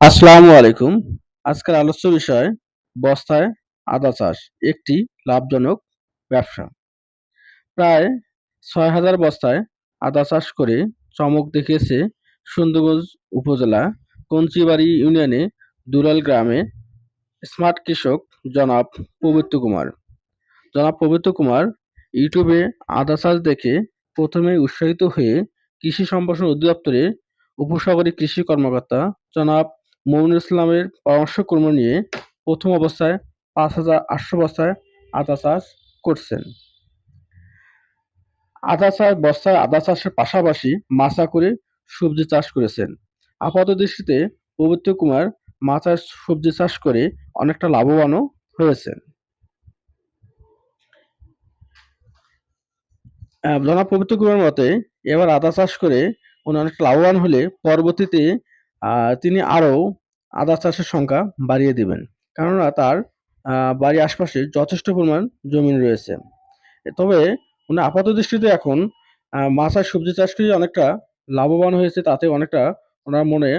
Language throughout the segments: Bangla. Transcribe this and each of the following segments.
আসসালামু আলাইকুম। আজকের আলোচ্য বিষয় বস্তায় আদা চাষ একটি লাভজনক ব্যবসা। প্রায় ৬,০০০ বস্তায় আদা চাষ করে চমক দেখিয়েছে সুন্দরগঞ্জ উপজেলা কঞ্চিবাড়ি ইউনিয়নে দুলাল গ্রামে স্মার্ট কৃষক জনাব পবিত্র কুমার। জনাব পবিত্র কুমার ইউটিউবে আদা চাষ দেখে প্রথমেই উৎসাহিত হয়ে কৃষি সম্প্রসারণ অধিদপ্তরের উপসাগরী কৃষি কর্মকর্তা জনাব মমিনুল ইসলামের পরামর্শক্রমে নিয়ে প্রথম অবস্থায় ৫,৮০০ বস্তায় আদা চাষ করছেন। বস্তায় আদা চাষের পাশাপাশি মাচা করে সবজি চাষ করেছেন। আপাতদৃষ্টিতে পবিত্র কুমার মাচায় সবজি চাষ করে অনেকটা লাভবানও হয়েছেন। জনাব পবিত্র কুমার মতে এবার আদা চাষ করে উনি অনেকটা লাভবান হলে পরবর্তীতে তিনি আরও আদা চাষের সংখ্যা বাড়িয়ে দিবেন। কেননা তার বাড়ির আশপাশে যথেষ্ট পরিমাণ জমি রয়েছে। তবে উনি আপাতদৃষ্টিতে এখন মাচায় সবজি চাষ করে অনেকটা লাভবান হয়েছে, তাতে অনেকটা ওনার মনে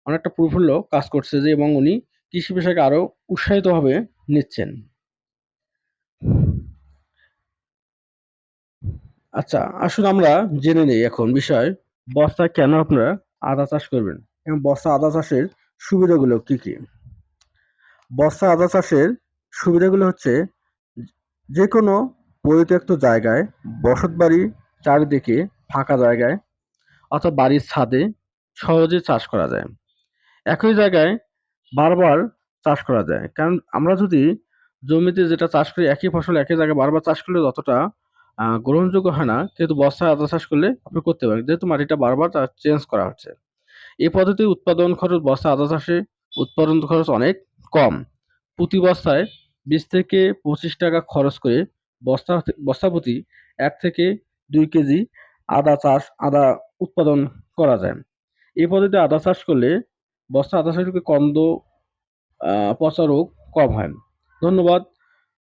অনেকটা প্রফুল্ল কাজ করছে যে এবং উনি কৃষি পেশাকে আরও উৎসাহিতভাবে নিচ্ছেন। আচ্ছা, আসুন আমরা জেনে নেই এখন বিষয় বস্তায় কেন আপনারা আদা চাষ করবেন এবং বস্তা আদা চাষের সুবিধাগুলো কি কি? বস্তা আদা চাষের সুবিধাগুলো হচ্ছে যে কোনো পরিত্যক্ত জায়গায়, বসতবাড়ির চারিদিকে ফাঁকা জায়গায় অথবা বাড়ির ছাদে সহজে চাষ করা যায়। একই জায়গায় বারবার চাষ করা যায়। কারণ আমরা যদি জমিতে যেটা চাষ করি একই ফসল একই জায়গায় বারবার চাষ করলে ততটা গ্রহণযোগ্য হয় না। কিন্তু বস্তায় আদা চাষ করলে আপনি করতে পারেন। যেহেতু মাটিটা বারবার চেঞ্জ করা হচ্ছে। এই পদ্ধতিতে উৎপাদন খরচ বস্তা আদা চাষে উৎপাদন খরচ অনেক কম। প্রতি বস্তায় ২০ থেকে ৳২৫ খরচ করে বস্তাপ্রতি ১ থেকে ২ কেজি আদা উৎপাদন করা যায়। এই পদ্ধতিতে আদা চাষ করলে বস্তা আদা চাষ করলে কন্দ, পচা রোগ কম হয়। ধন্যবাদ।